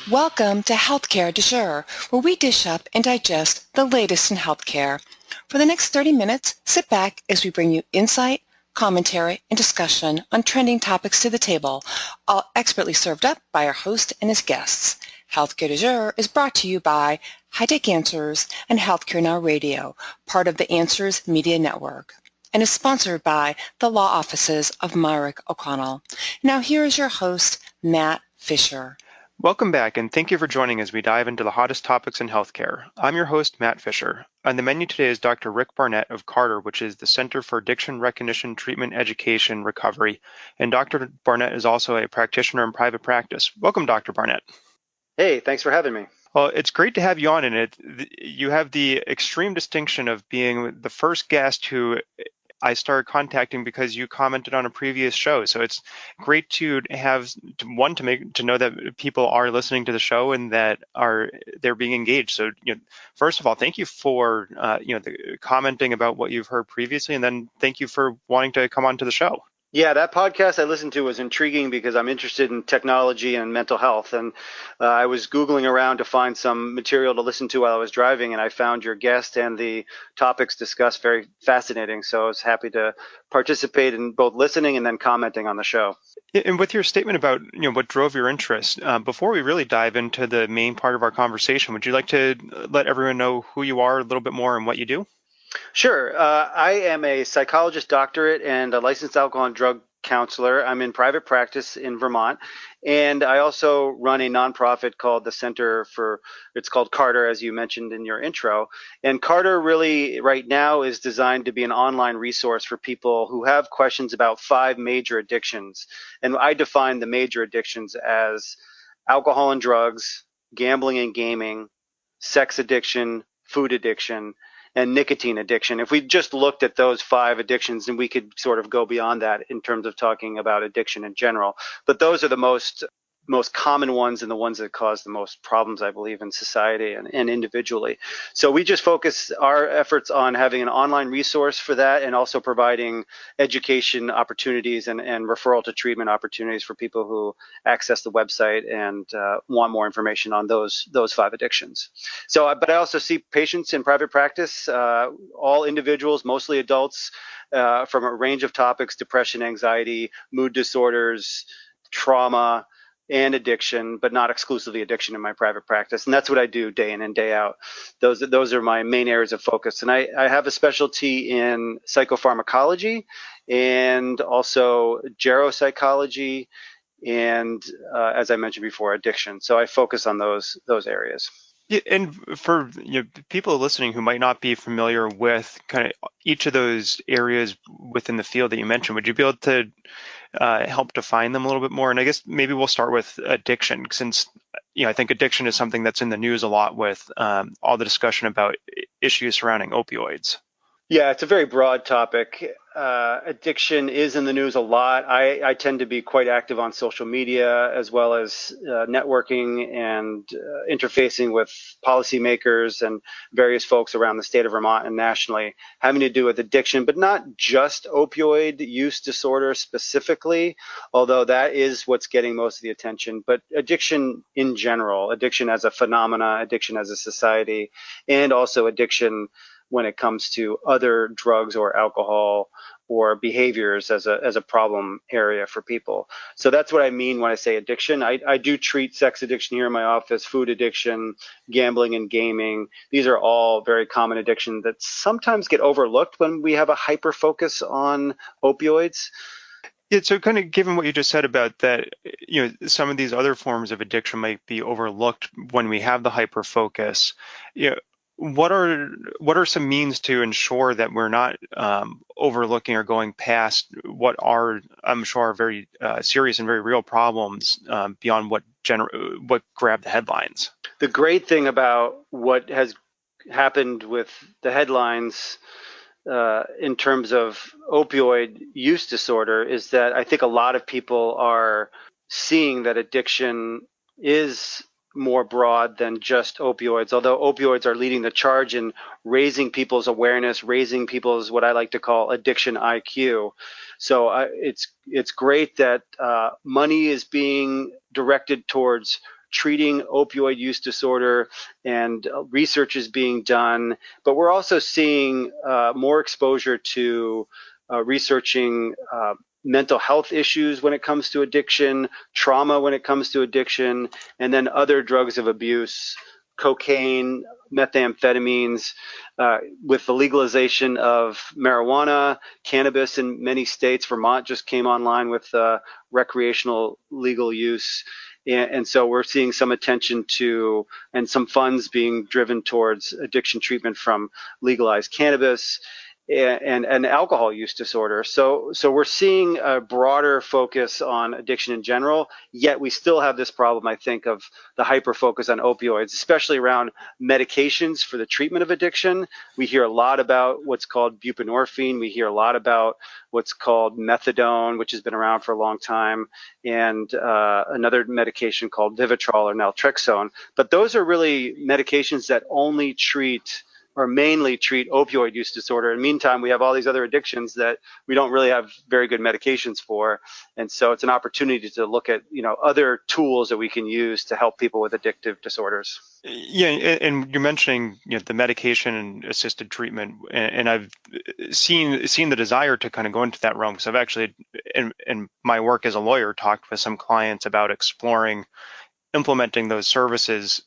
Welcome to Healthcare du Jour, where we dish up and digest the latest in healthcare. For the next 30 minutes, sit back as we bring you insight, commentary, and discussion on trending topics to the table, all expertly served up by our host and his guests. Healthcare du Jour is brought to you by High Tech Answers and Healthcare Now Radio, part of the Answers Media Network, and is sponsored by the law offices of Myrick O'Connell. Now here is your host, Matt Fisher. Welcome back, and thank you for joining as we dive into the hottest topics in healthcare. I'm your host, Matt Fisher. On the menu today is Dr. Rick Barnett of Carter, which is the Center for Addiction Recognition, Treatment, Education, Recovery. And Dr. Barnett is also a practitioner in private practice. Welcome, Dr. Barnett. Hey, thanks for having me. Well, it's great to have you on, and you have the extreme distinction of being the first guest who I started contacting because you commented on a previous show. So it's great to have to know that people are listening to the show and that they're being engaged. So, first of all, thank you for commenting about what you've heard previously, and then thank you for wanting to come on to the show. Yeah, that podcast I listened to was intriguing because I'm interested in technology and mental health. And I was Googling around to find some material to listen to while I was driving, and I found your guest and the topics discussed very fascinating. So I was happy to participate in both listening and then commenting on the show. And with your statement about what drove your interest, before we really dive into the main part of our conversation, would you like to let everyone know who you are a little bit more and what you do? Sure. I am a psychologist doctorate and a licensed alcohol and drug counselor. I'm in private practice in Vermont, and I also run a nonprofit called the it's called Carter, as you mentioned in your intro. And Carter really right now is designed to be an online resource for people who have questions about 5 major addictions. And I define the major addictions as alcohol and drugs, gambling and gaming, sex addiction, food addiction, and nicotine addiction. If we just looked at those 5 addictions, then we could sort of go beyond that in terms of talking about addiction in general. But those are the most common ones and the ones that cause the most problems, I believe, in society and individually. So we just focus our efforts on having an online resource for that, and also providing education opportunities and referral to treatment opportunities for people who access the website and want more information on those 5 addictions. So, but I also see patients in private practice, all individuals, mostly adults, from a range of topics: depression, anxiety, mood disorders, trauma, and addiction, but not exclusively addiction in my private practice. And that's what I do day in and day out. Those are my main areas of focus. And I have a specialty in psychopharmacology and also geropsychology and, as I mentioned before, addiction. So I focus on those areas. Yeah, and for people listening who might not be familiar with kind of each of those areas within the field that you mentioned, would you be able to help define them a little bit more? And I guess maybe we'll start with addiction, since I think addiction is something that's in the news a lot with all the discussion about issues surrounding opioids. Yeah, it's a very broad topic. Addiction is in the news a lot. I tend to be quite active on social media, as well as networking and interfacing with policymakers and various folks around the state of Vermont and nationally, having to do with addiction, but not just opioid use disorder specifically, although that is what's getting most of the attention, but addiction in general, addiction as a phenomena, addiction as a society, and also addiction when it comes to other drugs or alcohol or behaviors as a problem area for people. So that's what I mean when I say addiction. I do treat sex addiction here in my office, food addiction, gambling and gaming. These are all very common addictions that sometimes get overlooked when we have a hyper focus on opioids. Yeah, so kind of given what you just said about that, some of these other forms of addiction might be overlooked when we have the hyper focus. What are some means to ensure that we're not overlooking or going past what are, I'm sure, are very serious and very real problems beyond what grabbed the headlines? The great thing about what has happened with the headlines in terms of opioid use disorder is that I think a lot of people are seeing that addiction is more broad than just opioids, although opioids are leading the charge in raising people's awareness, raising people's what I like to call addiction IQ. So it's great that money is being directed towards treating opioid use disorder, and research is being done, but we're also seeing more exposure to researching mental health issues when it comes to addiction, trauma when it comes to addiction, and then other drugs of abuse, cocaine, methamphetamines. With the legalization of marijuana, cannabis in many states, Vermont just came online with recreational legal use. And so we're seeing some attention to and some funds being driven towards addiction treatment from legalized cannabis and alcohol use disorder. So we're seeing a broader focus on addiction in general, yet we still have this problem, I think, of the hyper focus on opioids, especially around medications for the treatment of addiction. We hear a lot about what's called buprenorphine. We hear a lot about what's called methadone, which has been around for a long time, and another medication called Vivitrol or naltrexone. But those are really medications that only treat or mainly treat opioid use disorder. In the meantime, we have all these other addictions that we don't really have very good medications for. And so it's an opportunity to look at, other tools that we can use to help people with addictive disorders. Yeah, and you're mentioning the medication and assisted treatment, and I've seen the desire to kind of go into that realm, because I've actually, in my work as a lawyer, talked with some clients about exploring implementing those services.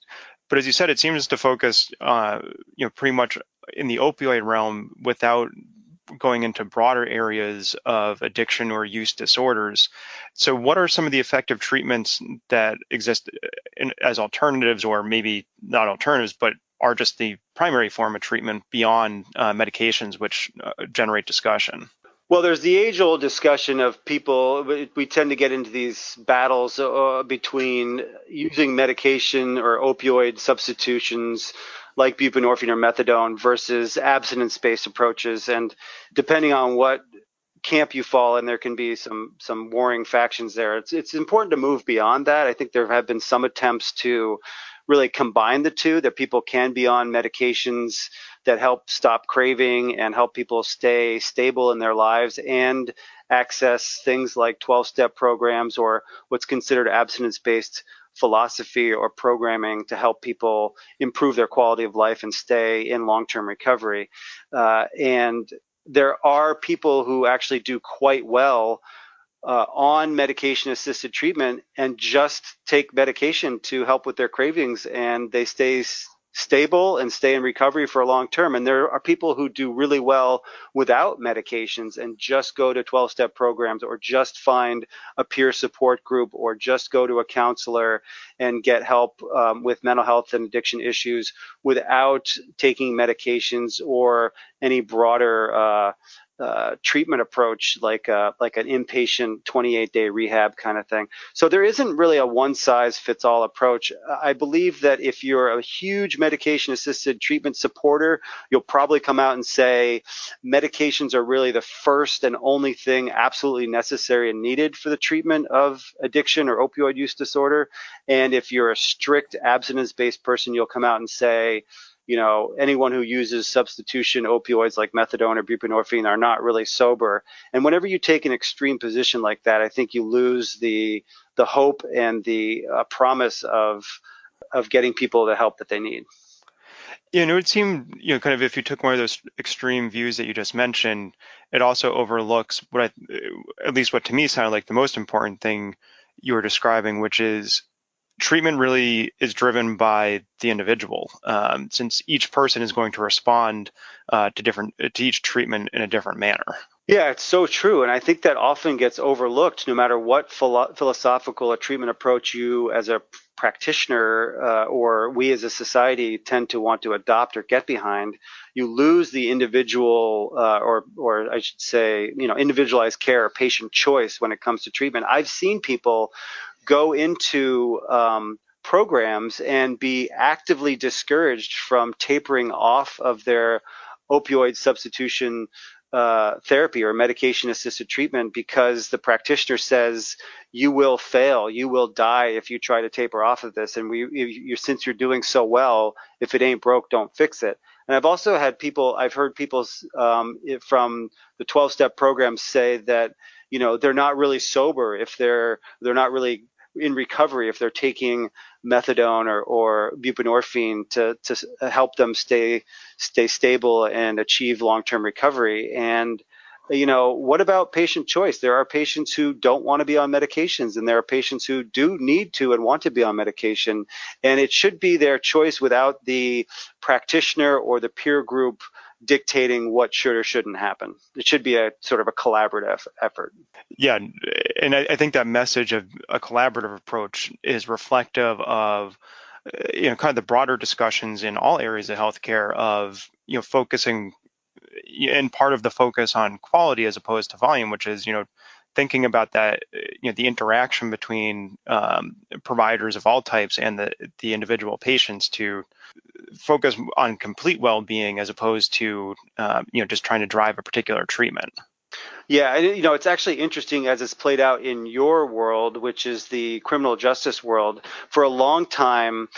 But as you said, it seems to focus, pretty much in the opioid realm without going into broader areas of addiction or use disorders. So what are some of the effective treatments that exist as alternatives, or maybe not alternatives, but are just the primary form of treatment beyond medications, which generate discussion? Well, there's the age-old discussion of people. We tend to get into these battles between using medication or opioid substitutions like buprenorphine or methadone versus abstinence-based approaches. And depending on what camp you fall in, there can be some warring factions there. It's important to move beyond that. I think there have been some attempts to really combine the two, that people can be on medications that help stop craving and help people stay stable in their lives and access things like 12-step programs or what's considered abstinence-based philosophy or programming to help people improve their quality of life and stay in long-term recovery. And there are people who actually do quite well on medication-assisted treatment and just take medication to help with their cravings, and they stay stable and stay in recovery for a long term. And there are people who do really well without medications and just go to 12-step programs or just find a peer support group or just go to a counselor and get help with mental health and addiction issues without taking medications or any broader treatment approach like an inpatient 28-day rehab kind of thing. So there isn't really a one-size-fits-all approach. I believe that if you're a huge medication-assisted treatment supporter, you'll probably come out and say medications are really the first and only thing absolutely necessary and needed for the treatment of addiction or opioid use disorder. And if you're a strict abstinence-based person, you'll come out and say, anyone who uses substitution opioids like methadone or buprenorphine are not really sober. And whenever you take an extreme position like that, I think you lose the hope and the promise of getting people the help that they need. Yeah, and it would seem, kind of if you took one of those extreme views that you just mentioned, it also overlooks at least what to me sounded like the most important thing you were describing, which is treatment really is driven by the individual, since each person is going to respond to each treatment in a different manner. Yeah, it's so true. And I think that often gets overlooked no matter what philosophical or treatment approach you as a practitioner or we as a society tend to want to adopt or get behind. You lose the individual or I should say, individualized care or patient choice when it comes to treatment. I've seen people go into programs and be actively discouraged from tapering off of their opioid substitution therapy or medication-assisted treatment because the practitioner says you will fail, you will die if you try to taper off of this, and since you're doing so well, if it ain't broke, don't fix it. And I've also had people, I've heard people from the 12-step program say that they're not really sober if they're not really in recovery if they're taking methadone or buprenorphine to help them stay stable and achieve long-term recovery. And what about patient choice? There are patients who don't want to be on medications, and there are patients who do need to and want to be on medication, and it should be their choice without the practitioner or the peer group dictating what should or shouldn't happen. It should be a sort of a collaborative effort. Yeah, and I think that message of a collaborative approach is reflective of kind of the broader discussions in all areas of healthcare of focusing and part of the focus on quality as opposed to volume, which is thinking about that the interaction between providers of all types and the individual patients to focus on complete well-being as opposed to just trying to drive a particular treatment. Yeah, and it's actually interesting as it's played out in your world, which is the criminal justice world. For a long time,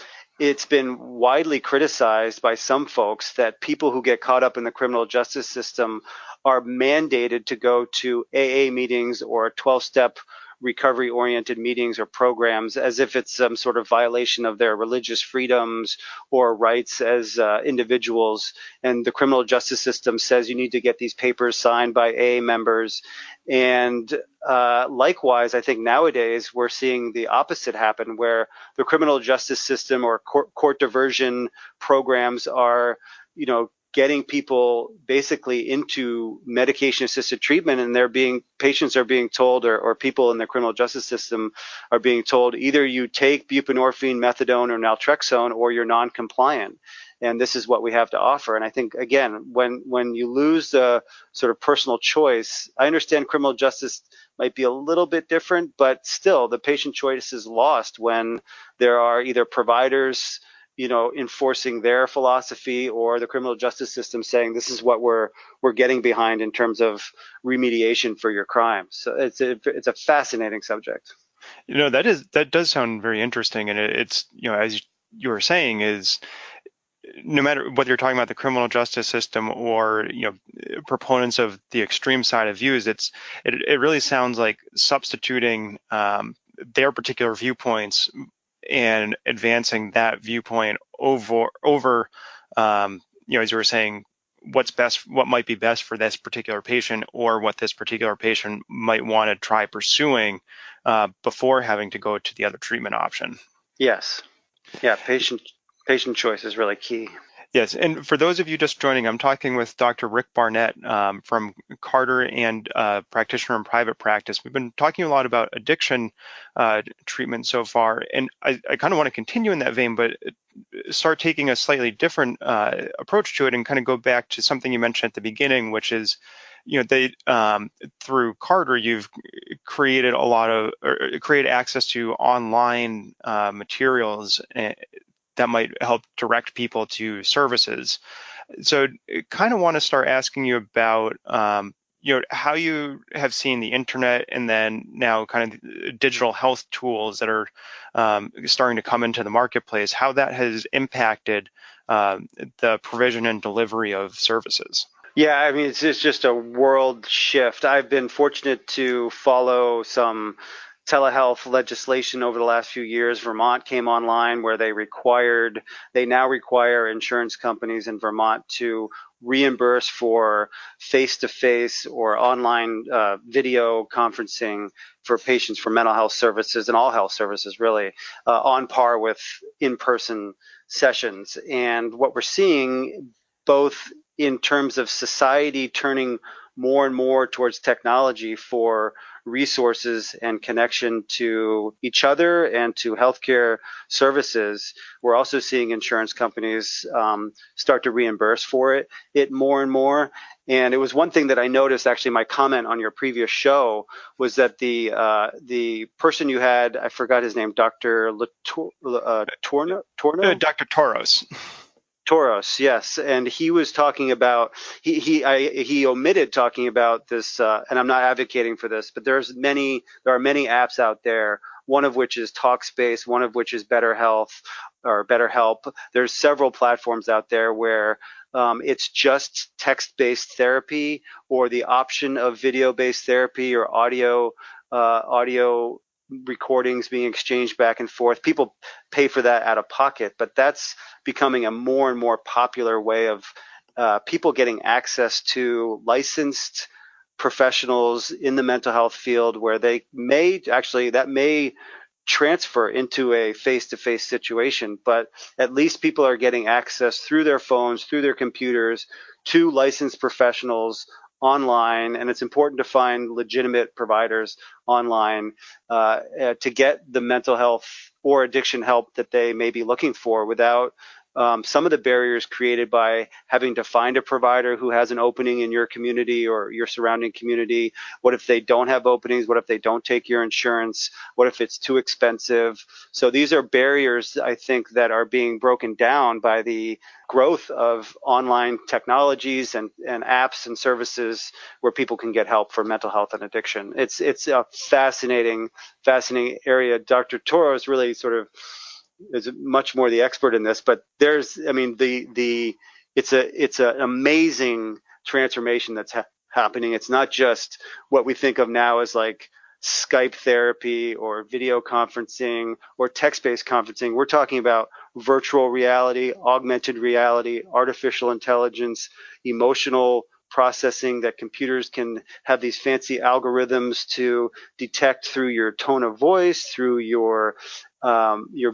it's been widely criticized by some folks that people who get caught up in the criminal justice system are mandated to go to AA meetings or 12-step recovery-oriented meetings or programs as if it's some sort of violation of their religious freedoms or rights as individuals. And the criminal justice system says you need to get these papers signed by AA members. And likewise, I think nowadays we're seeing the opposite happen, where the criminal justice system or court diversion programs are, getting people basically into medication-assisted treatment, and patients are being told, or people in the criminal justice system are being told, either you take buprenorphine, methadone, or naltrexone, or you're non-compliant. And this is what we have to offer. And I think, again, when you lose the sort of personal choice, I understand criminal justice might be a little bit different, but still the patient choice is lost when there are either providers enforcing their philosophy or the criminal justice system saying this is what we're getting behind in terms of remediation for your crimes. So it's a fascinating subject. That does sound very interesting, and it's as you were saying, is no matter whether you're talking about the criminal justice system or proponents of the extreme side of views, it really sounds like substituting their particular viewpoints and advancing that viewpoint over as you were saying, what might be best for this particular patient, or what this particular patient might want to try pursuing before having to go to the other treatment option. Yes. Yeah, patient choice is really key. Yes, and for those of you just joining, I'm talking with Dr. Rick Barnett from Carter and practitioner in private practice. We've been talking a lot about addiction treatment so far, and I kind of want to continue in that vein, but start taking a slightly different approach to it and kind of go back to something you mentioned at the beginning, which is, through Carter, you've created created access to online materials that might help direct people to services. So kind of want to start asking you about, how you have seen the internet and then now kind of digital health tools that are starting to come into the marketplace, how that has impacted the provision and delivery of services. Yeah, I mean, it's just a world shift. I've been fortunate to follow some telehealth legislation over the last few years. Vermont came online where they now require insurance companies in Vermont to reimburse for face-to-face or online video conferencing for patients for mental health services and all health services, really, on par with in-person sessions. And what we're seeing, both in terms of society turning more and more towards technology for resources and connection to each other and to healthcare services, we're also seeing insurance companies start to reimburse for it more and more. And it was one thing that I noticed, actually, my comment on your previous show was that the person you had, I forgot his name, Dr. Torno? Dr. Toros. Toros, yes, and he was talking about he omitted talking about this, and I'm not advocating for this, but there are many apps out there. One of which is Talkspace, one of which is Better Health or BetterHelp. There's several platforms out there where it's just text-based therapy or the option of video-based therapy or audio recordings being exchanged back and forth. People pay for that out of pocket, but that's becoming a more and more popular way of people getting access to licensed professionals in the mental health field, where they may transfer into a face-to-face situation, but at least people are getting access through their phones, through their computers, to licensed professionals online. And it's important to find legitimate providers online to get the mental health or addiction help that they may be looking for without some of the barriers created by having to find a provider who has an opening in your community or your surrounding community. What if they don't have openings? What if they don't take your insurance? What if it's too expensive? So these are barriers, I think, that are being broken down by the growth of online technologies and apps and services where people can get help for mental health and addiction. It's a fascinating area. Dr. Toro is really sort of is much more the expert in this, but it's an amazing transformation that's happening. It's not just what we think of now as like Skype therapy or video conferencing or text-based conferencing. We're talking about virtual reality, augmented reality, artificial intelligence, emotional processing, that computers can have these fancy algorithms to detect through your tone of voice, through your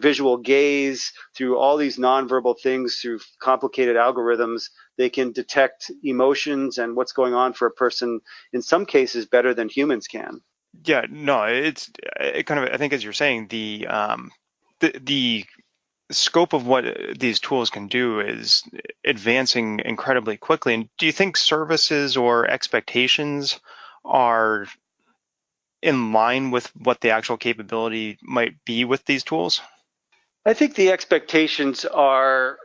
visual gaze, through all these nonverbal things, through complicated algorithms. They can detect emotions and what's going on for a person in some cases better than humans can. Yeah, no, it kind of, I think, as you're saying, the scope of what these tools can do is advancing incredibly quickly. And do you think services or expectations are in line with what the actual capability might be with these tools? I think the expectations are,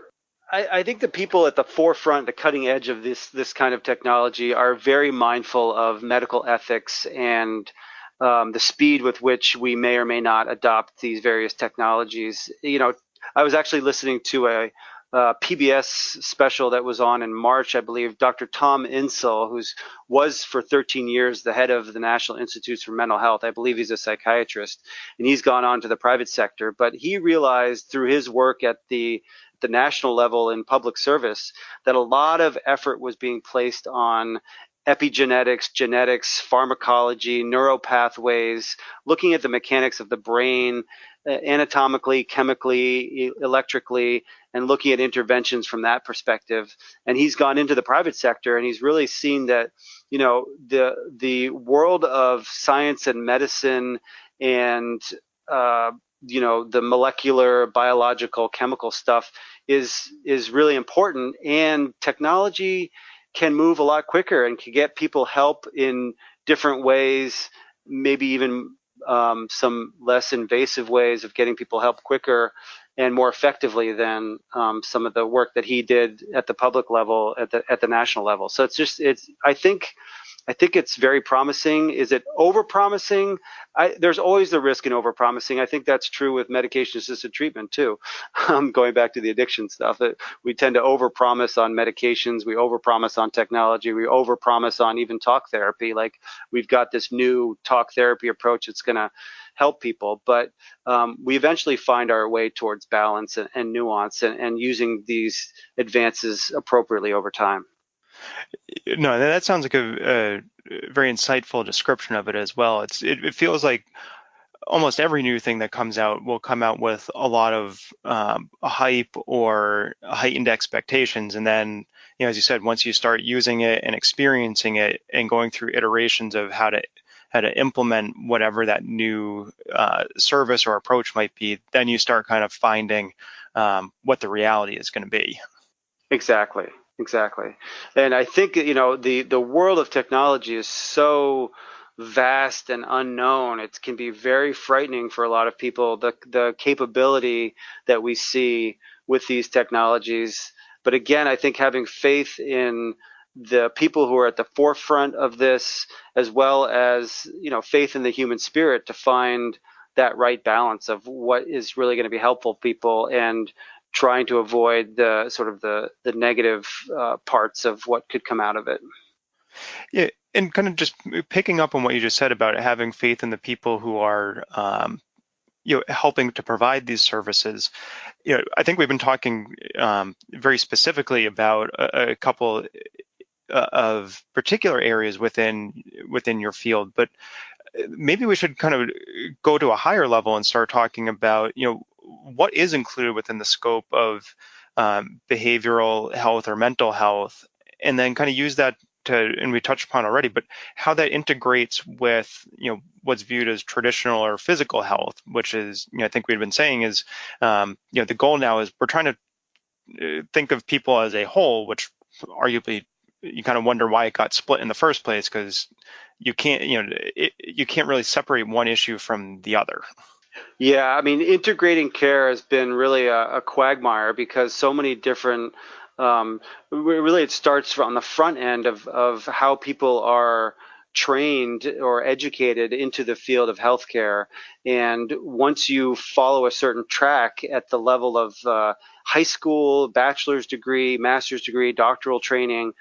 I think the people at the forefront, the cutting edge of this kind of technology are very mindful of medical ethics and the speed with which we may or may not adopt these various technologies. You know, I was actually listening to a PBS special that was on in March, I believe. Dr. Tom Insel, who was for 13 years the head of the National Institutes for Mental Health. I believe he's a psychiatrist, and he's gone on to the private sector. But he realized through his work at the national level in public service that a lot of effort was being placed on epigenetics, genetics, pharmacology, neuropathways, looking at the mechanics of the brain, anatomically, chemically, electrically, and looking at interventions from that perspective. And he's gone into the private sector, and he's really seen that, you know, the world of science and medicine and you know, the molecular, biological, chemical stuff is really important, and technology can move a lot quicker and can get people help in different ways, maybe even some less invasive ways of getting people help quicker and more effectively than some of the work that he did at the public level, at the national level. So I think it's very promising. Is it over-promising? There's always the risk in over-promising. I think that's true with medication-assisted treatment too. Going back to the addiction stuff, we tend to over-promise on medications. We over-promise on technology. We over-promise on even talk therapy. Like, we've got this new talk therapy approach that's going to help people. But we eventually find our way towards balance and nuance and using these advances appropriately over time. No, that sounds like a very insightful description of it as well. It feels like almost every new thing that comes out will come out with a lot of hype or heightened expectations, and then, you know, as you said, once you start using it and experiencing it and going through iterations of how to implement whatever that new service or approach might be, then you start kind of finding what the reality is going to be. Exactly. And I think, you know, the world of technology is so vast and unknown. It can be very frightening for a lot of people. The capability that we see with these technologies But again, I think having faith in the people who are at the forefront of this, as well as, faith in the human spirit to find that right balance of what is really going to be helpful to people and trying to avoid the sort of the negative parts of what could come out of it. Yeah, and kind of just picking up on what you just said about having faith in the people who are helping to provide these services. I think we've been talking very specifically about a couple of particular areas within your field, but maybe we should kind of go to a higher level and start talking about what is included within the scope of behavioral health or mental health, and then kind of use that to, and we touched upon already, but how that integrates with what's viewed as traditional or physical health, which is I think we've been saying is the goal now is we're trying to think of people as a whole, which arguably you kind of wonder why it got split in the first place, because you can't you can't really separate one issue from the other. Yeah, I mean, integrating care has been really a quagmire because so many different, really it starts on the front end of how people are trained or educated into the field of healthcare. And once you follow a certain track at the level of high school, bachelor's degree, master's degree, doctoral training,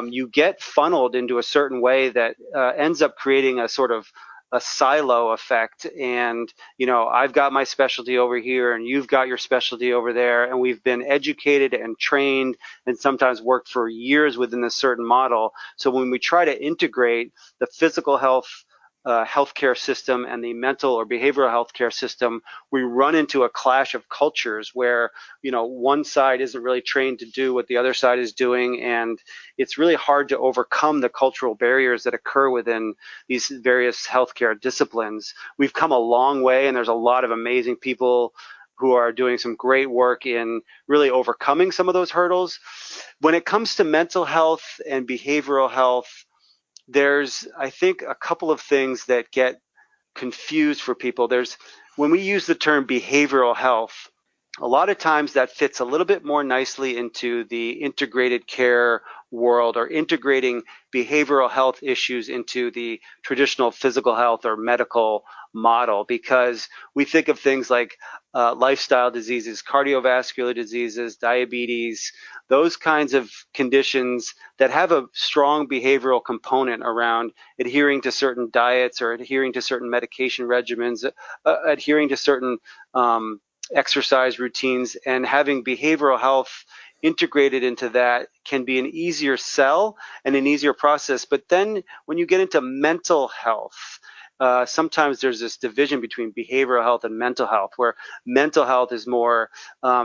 you get funneled into a certain way that ends up creating a sort of a silo effect. And I've got my specialty over here and you've got your specialty over there, and we've been educated and trained and sometimes worked for years within a certain model. So when we try to integrate the physical health healthcare system and the mental or behavioral healthcare system, we run into a clash of cultures where one side isn't really trained to do what the other side is doing, and it's really hard to overcome the cultural barriers that occur within these various healthcare disciplines. We've come a long way, and there's a lot of amazing people who are doing some great work in really overcoming some of those hurdles. When it comes to mental health and behavioral health, there's, I think, a couple of things that get confused for people. When we use the term behavioral health, a lot of times that fits a little bit more nicely into the integrated care world, or integrating behavioral health issues into the traditional physical health or medical model, because we think of things like lifestyle diseases, cardiovascular diseases, diabetes, those kinds of conditions that have a strong behavioral component around adhering to certain diets or adhering to certain medication regimens, adhering to certain exercise routines, and having behavioral health integrated into that can be an easier sell and an easier process. But then when you get into mental health, sometimes there's this division between behavioral health and mental health, where mental health is more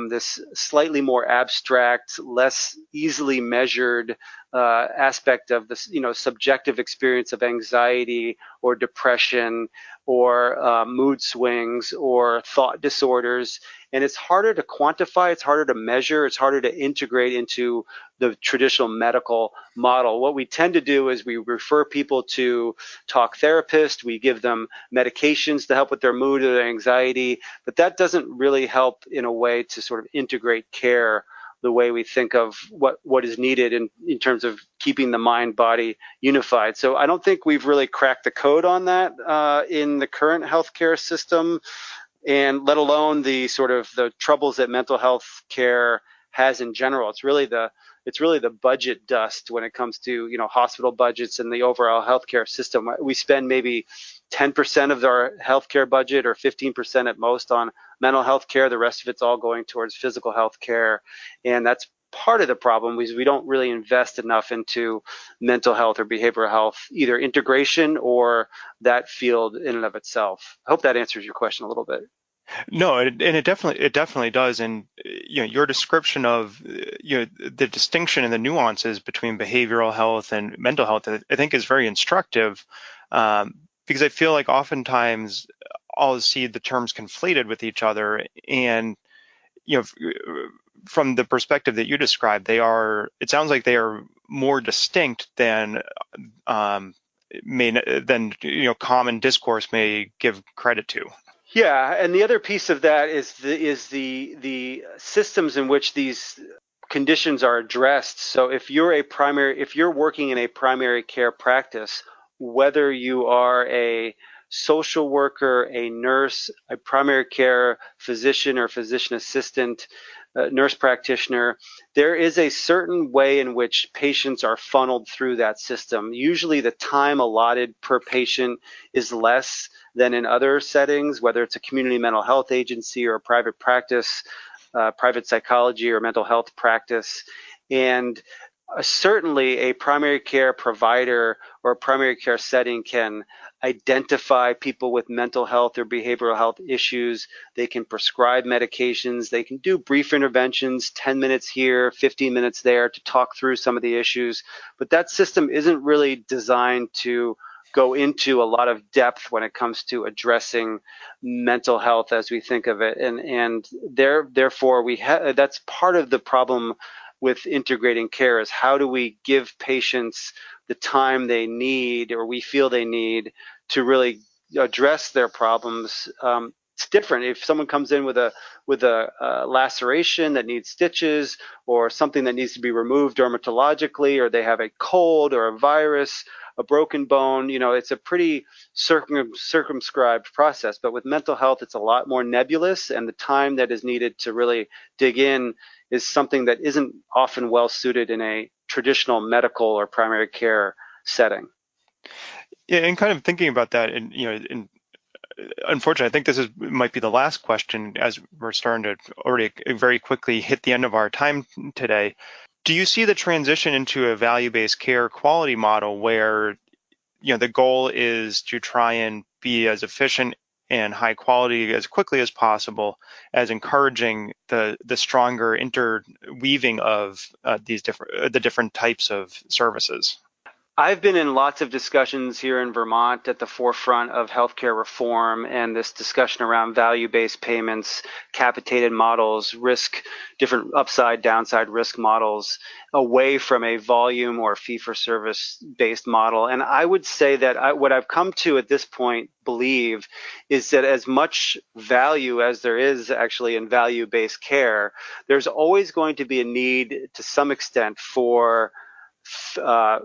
this slightly more abstract, less easily measured aspect of this, subjective experience of anxiety or depression or mood swings or thought disorders. And it's harder to quantify, it's harder to measure, it's harder to integrate into the traditional medical model. What we tend to do is we refer people to talk therapists, we give them medications to help with their mood or their anxiety, but that doesn't really help in a way to sort of integrate care the way we think of what is needed in terms of keeping the mind body unified. So I don't think we've really cracked the code on that in the current healthcare system, and let alone the sort of the troubles that mental health care has in general. It's really the budget dust when it comes to hospital budgets and the overall healthcare system. We spend maybe 10% of our healthcare budget, or 15% at most, on mental health care. The rest of it's all going towards physical health care, and that's part of the problem. Is we don't really invest enough into mental health or behavioral health, either integration or that field in and of itself. I hope that answers your question a little bit. No, and it definitely does. And your description of the distinction and the nuances between behavioral health and mental health, I think, is very instructive, because I feel like oftentimes I'll see the terms conflated with each other, and from the perspective that you described, it sounds like they are more distinct than common discourse may give credit to. Yeah, and the other piece of that is the systems in which these conditions are addressed. So if you're working in a primary care practice, whether you are a social worker, a nurse, a primary care physician or physician assistant, nurse practitioner, there is a certain way in which patients are funneled through that system. Usually the time allotted per patient is less than in other settings, whether it's a community mental health agency or a private practice, private psychology or mental health practice. And certainly a primary care provider or a primary care setting can identify people with mental health or behavioral health issues. They can prescribe medications. They can do brief interventions, 10 minutes here, 15 minutes there, to talk through some of the issues. But that system isn't really designed to go into a lot of depth when it comes to addressing mental health as we think of it. And therefore, that's part of the problem with integrating care, is how do we give patients the time they need, or we feel they need, to really address their problems. It's different if someone comes in with a laceration that needs stitches, or something that needs to be removed dermatologically, or they have a cold or a virus, a broken bone. It's a pretty circumscribed process. But with mental health, it's a lot more nebulous, and the time that is needed to really dig in is something that isn't often well suited in a traditional medical or primary care setting. Yeah, and kind of thinking about that, and unfortunately, I think this might be the last question, as we're starting to already very quickly hit the end of our time today. Do you see the transition into a value-based care quality model where the goal is to try and be as efficient and high quality as quickly as possible, as encouraging the stronger interweaving of the different types of services? I've been in lots of discussions here in Vermont at the forefront of healthcare reform, and this discussion around value-based payments, capitated models, different upside, downside risk models, away from a volume or fee-for-service based model. And I would say that what I've come to at this point believe is that as much value as there is actually in value-based care, there's always going to be a need to some extent for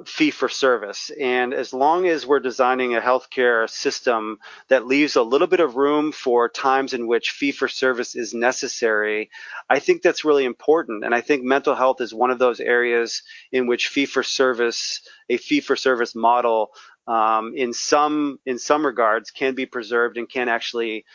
fee for service. And as long as we're designing a healthcare system that leaves a little bit of room for times in which fee for service is necessary, I think that's really important. And I think mental health is one of those areas in which a fee for service model, in some regards, can be preserved and can actually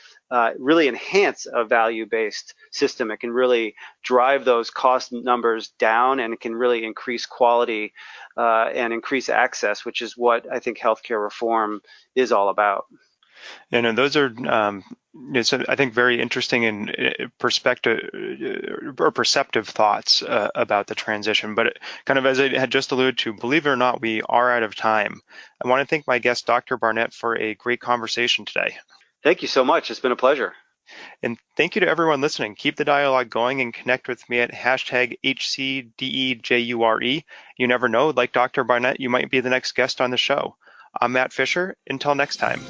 really enhance a value-based system. It can really drive those cost numbers down, and it can really increase quality and increase access, which is what I think healthcare reform is all about. And those are, I think, very interesting and perceptive thoughts about the transition. But kind of as I had just alluded to, believe it or not, we are out of time. I want to thank my guest, Dr. Barnett, for a great conversation today. Thank you so much. It's been a pleasure. And thank you to everyone listening. Keep the dialogue going and connect with me at #HCDEJURE. You never know, like Dr. Barnett, you might be the next guest on the show. I'm Matt Fisher. Until next time.